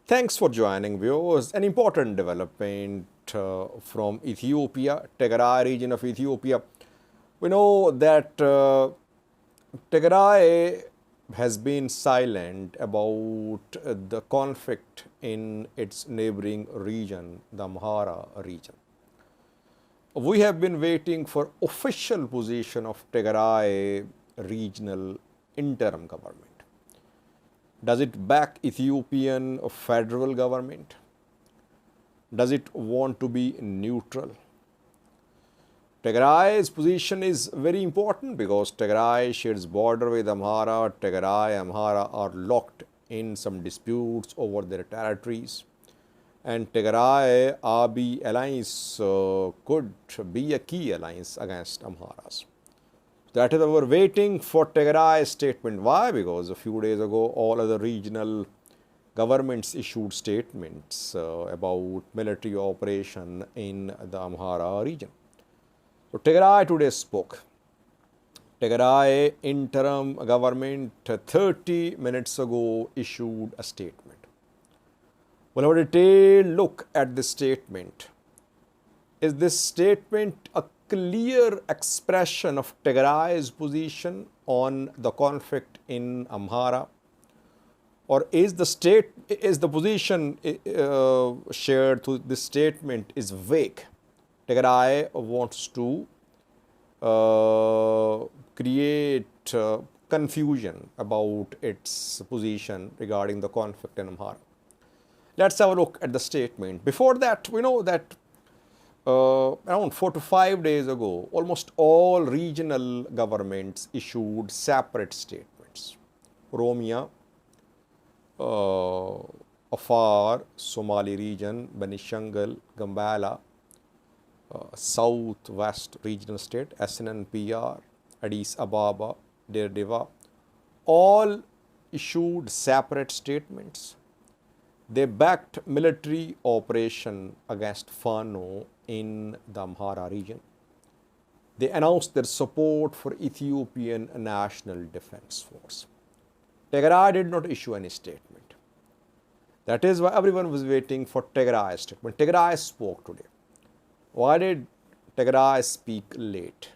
Thanks for joining, viewers. An important development from Ethiopia, Tigray region of Ethiopia. We know that Tigray has been silent about the conflict in its neighboring region, the Amhara region. We have been waiting for official position of Tigray regional interim government. Does it back Ethiopian federal government? Does it want to be neutral? Tigray's position is very important because Tigray shares border with Amhara. Tigray and Amhara are locked in some disputes over their territories. And Tigray Abiy alliance could be a key alliance against Amharas. That is why we're waiting for Tigray's statement. Why? Because a few days ago, all other regional governments issued statements about military operation in the Amhara region. So Tigray today spoke. Tigray interim government 30 minutes ago issued a statement. We'll have a detailed look at this statement. Is this statement a clear expression of Tigray's position on the conflict in Amhara? Or is the position shared through this statement is vague? Tigray wants to create confusion about its position regarding the conflict in Amhara. Let's have a look at the statement. Before that, we know that around 4 to 5 days ago, almost all regional governments issued separate statements. Oromia, Afar, Somali region, Benishangul, Gambela, South-West regional state, SNNPR, Addis Ababa, Dir Dawa, all issued separate statements. They backed military operation against Fano in the Amhara region. They announced their support for Ethiopian National Defense Force. Tigray did not issue any statement. That is why everyone was waiting for Tigray's statement. Tigray spoke today. Why did Tigray speak late?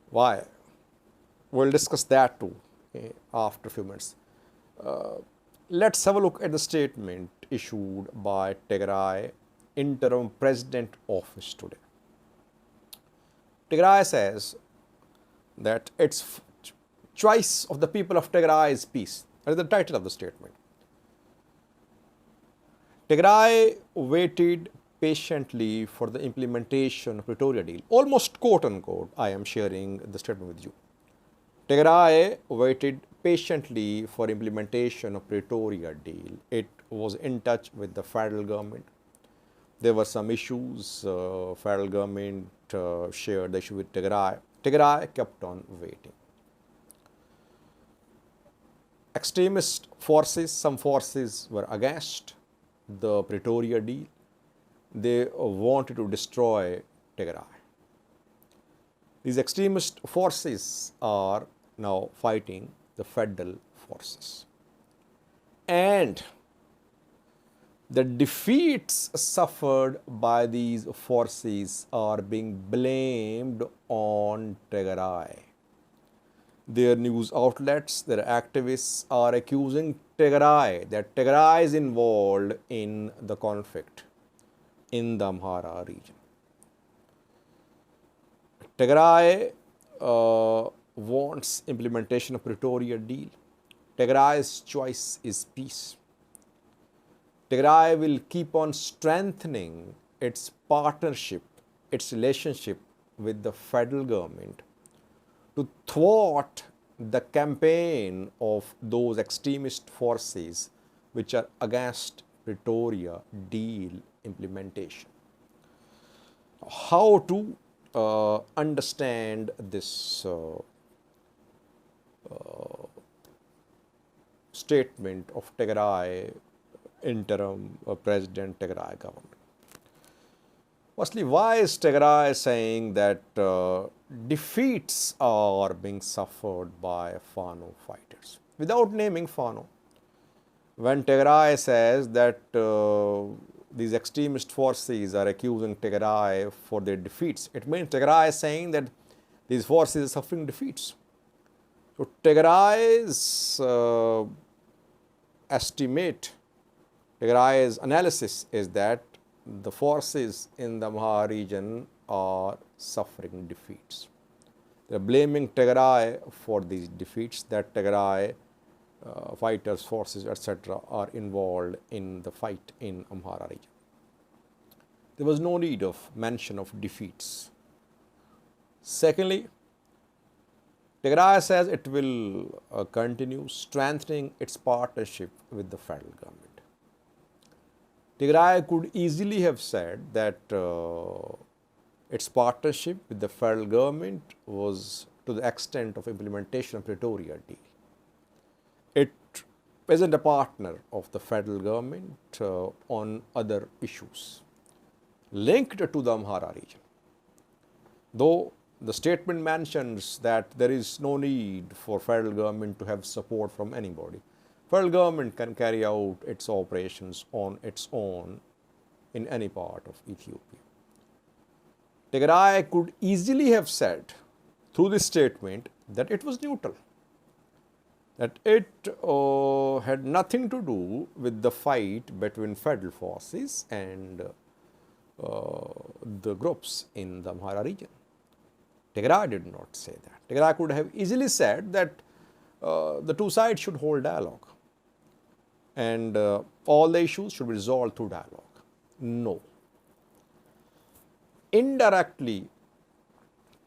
Why? We'll discuss that too after a few minutes. Let's have a look at the statement issued by Tigray interim president office today. Tigray says that its choice of the people of Tigray is peace. That is the title of the statement. Tigray waited patiently for the implementation of Pretoria deal. Almost quote unquote, I am sharing the statement with you. Tigray waited patiently for implementation of Pretoria deal. It was in touch with the federal government. There were some issues. Federal government shared the issue with Tigray. Tigray kept on waiting. Extremist forces, some forces were against the Pretoria deal. They wanted to destroy Tigray. These extremist forces are now fighting the federal forces. And the defeats suffered by these forces are being blamed on Tigray. Their news outlets, their activists are accusing Tigray that Tigray is involved in the conflict in the Amhara region. Tigray wants implementation of Pretoria deal. Tigray's choice is peace. Tigray will keep on strengthening its partnership, its relationship with the federal government to thwart the campaign of those extremist forces which are against Pretoria deal implementation. How to understand this statement of Tigray interim president Tigray government? Firstly, why is Tigray saying that defeats are being suffered by Fano fighters? Without naming Fano, when Tigray says that these extremist forces are accusing Tigray for their defeats, it means Tigray is saying that these forces are suffering defeats. So Tigray's estimate, Tigray's analysis is that the forces in the Amhara region are suffering defeats. They are blaming Tigray for these defeats, that Tigray fighters, forces, etc. are involved in the fight in Amhara region. There was no need of mention of defeats. Secondly, Tigray says it will continue strengthening its partnership with the federal government. Tigray could easily have said that its partnership with the federal government was to the extent of implementation of Pretoria deal. It isn't a partner of the federal government on other issues linked to the Amhara region. Though the statement mentions that there is no need for federal government to have support from anybody. Federal government can carry out its operations on its own in any part of Ethiopia. Tigray could easily have said through this statement that it was neutral, that it had nothing to do with the fight between federal forces and the groups in the Amhara region. Tigray did not say that. Tigray could have easily said that the two sides should hold dialogue and all the issues should be resolved through dialogue. No. Indirectly,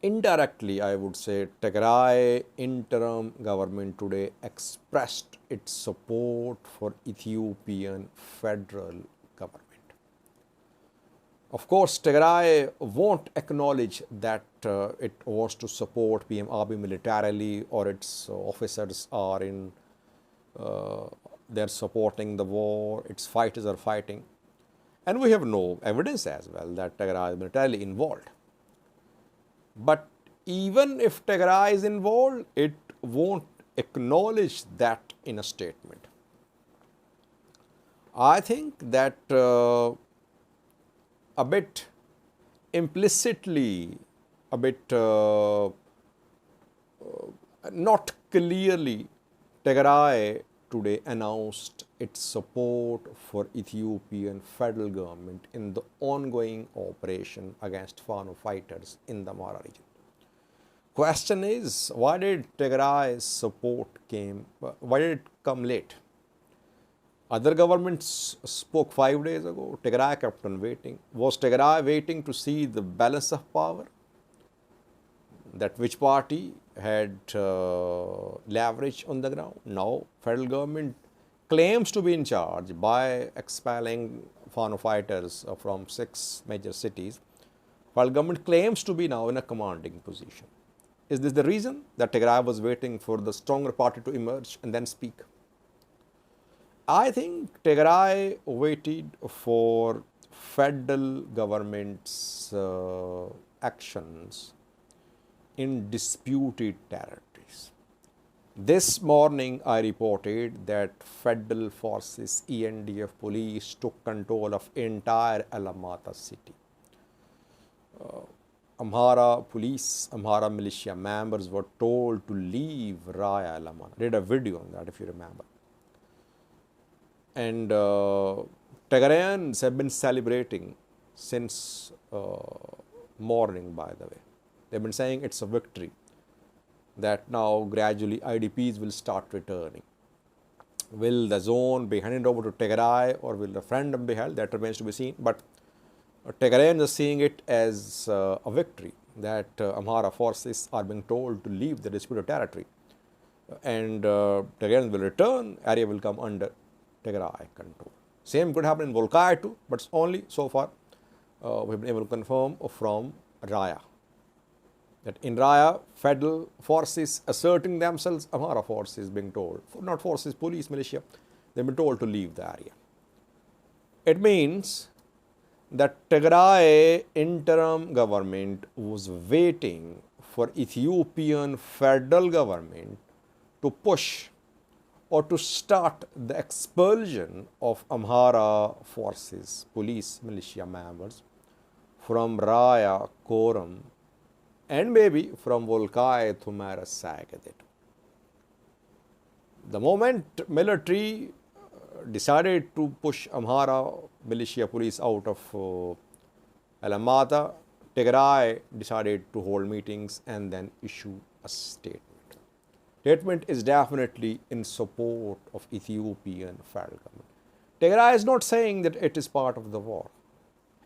I would say Tigray interim government today expressed its support for Ethiopian federal government. Of course, Tigray won't acknowledge that it wants to support PM Abiy militarily or its officers are in, they're supporting the war, its fighters are fighting. And we have no evidence as well that Tigray is militarily involved. But even if Tigray is involved, it won't acknowledge that in a statement. I think that a bit implicitly, a bit not clearly, Tigray today announced its support for Ethiopian federal government in the ongoing operation against Fano fighters in the Amhara region. Question is, why did Tigray's support why did it come late? Other governments spoke 5 days ago. Tigray kept on waiting. Was Tigray waiting to see the balance of power? That which party had leverage on the ground? Now, federal government claims to be in charge by expelling Fano fighters from 6 major cities. Federal government claims to be now in a commanding position. Is this the reason that Tigray was waiting for the stronger party to emerge and then speak? I think Tigray waited for federal government's actions in disputed territories. This morning I reported that federal forces, ENDF police took control of entire Alamata city. Amhara police, Amhara militia members were told to leave Raya Alamana. I did a video on that if you remember. And Tigrayans have been celebrating since morning, by the way. They've been saying it's a victory, that now gradually IDPs will start returning. Will the zone be handed over to Tigray or will referendum be held? That remains to be seen. But Tigrayans are seeing it as a victory, that Amhara forces are being told to leave the disputed territory. And Tigrayans will return, area will come under Tigray control. Same could happen in Volkai too, but only so far we have been able to confirm from Raya. That in Raya, federal forces asserting themselves, Amhara forces being told, not forces, police, militia, they've been told to leave the area. It means that Tigray interim government was waiting for Ethiopian federal government to push or to start the expulsion of Amhara forces, police, militia members from Raya, Koram, and maybe from Volkai, Thumara, Sagadet. The moment military decided to push Amhara militia police out of Alamata, Tigray decided to hold meetings and then issue a statement. Statement is definitely in support of Ethiopian federal government. Tigray is not saying that it is part of the war.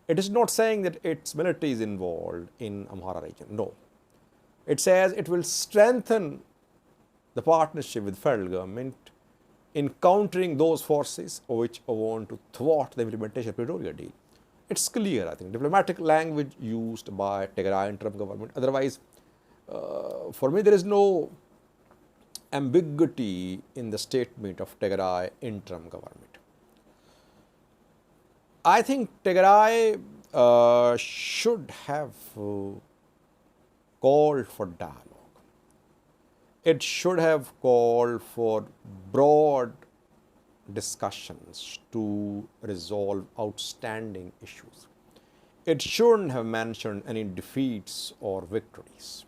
It is not saying that its military is involved in Amhara region. No. It says it will strengthen the partnership with federal government in countering those forces which want to thwart the implementation of Pretoria deal. It's clear, I think, diplomatic language used by Tigray interim government. Otherwise, for me, there is no ambiguity in the statement of Tigray interim government. I think Tigray should have called for dialogue. It should have called for broad discussions to resolve outstanding issues. It shouldn't have mentioned any defeats or victories.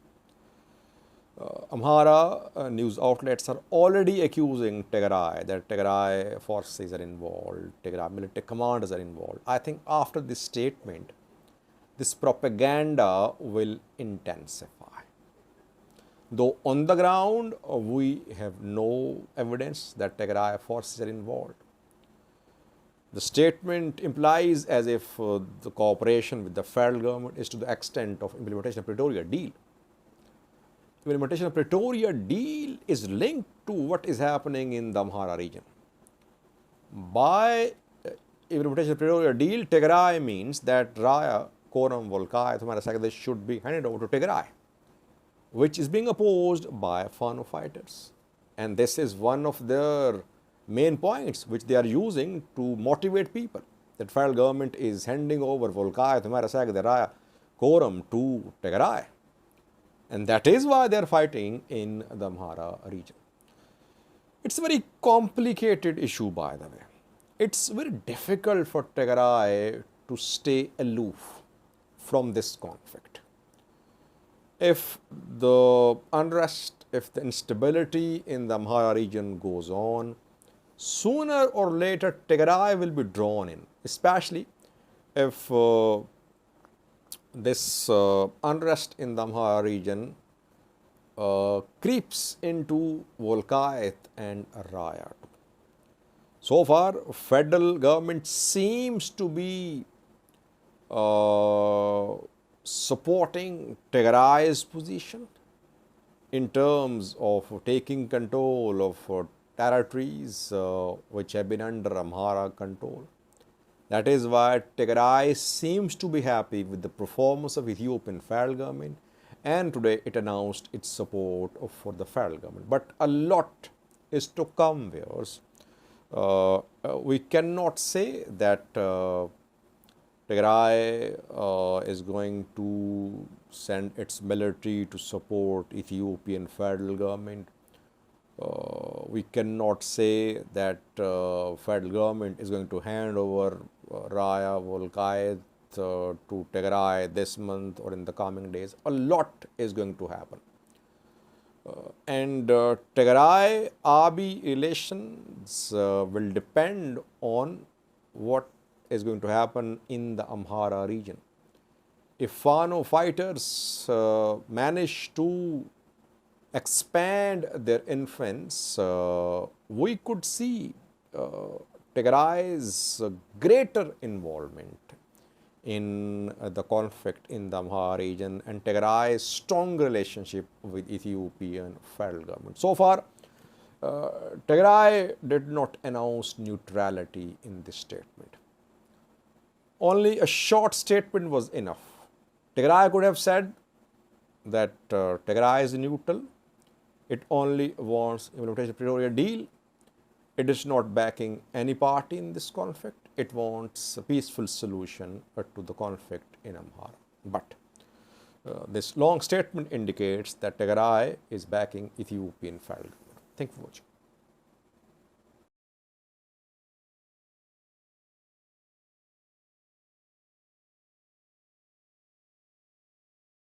Amhara news outlets are already accusing Tigray that Tigray forces are involved, Tigray military commanders are involved. I think after this statement, this propaganda will intensify. Though on the ground, we have no evidence that Tigray forces are involved. The statement implies as if the cooperation with the federal government is to the extent of implementation of Pretoria deal. Implementation of Pretoria deal is linked to what is happening in the Amhara region. By implementation of Pretoria deal, Tigray means that Raya, Koram, Volkai, Thumara, Sagadet should be handed over to Tigray, which is being opposed by Fano fighters. And this is one of their main points which they are using to motivate people, that federal government is handing over Volkai, Thumara, Sagadet, Raya, Koram to Tigray. And that is why they are fighting in the Amhara region. It's a very complicated issue, by the way. It's very difficult for Tigray to stay aloof from this conflict. If the unrest, if the instability in the Amhara region goes on, sooner or later Tigray will be drawn in, especially if this unrest in the Amhara region creeps into Volkayet and Raya. So far, federal government seems to be supporting Tigray's position in terms of taking control of territories which have been under Amhara control. That is why Tigray seems to be happy with the performance of Ethiopian federal government, and today it announced its support for the federal government. But a lot is to come, viewers. We cannot say that Tigray is going to send its military to support Ethiopian federal government. We cannot say that federal government is going to hand over Raya, Volkayet to Tigray this month or in the coming days. A lot is going to happen. And Tigray Abiy relations will depend on what is going to happen in the Amhara region. If Fano fighters manage to expand their influence, we could see Tigray's greater involvement in the conflict in the Amhara region and Tigray's strong relationship with Ethiopian federal government. So far, Tigray did not announce neutrality in this statement. Only a short statement was enough. Tigray could have said that Tigray is neutral. It only wants implementation of Pretoria deal. It is not backing any party in this conflict. It wants a peaceful solution to the conflict in Amhara. But this long statement indicates that Tigray is backing Ethiopian federal government. Thank you for watching.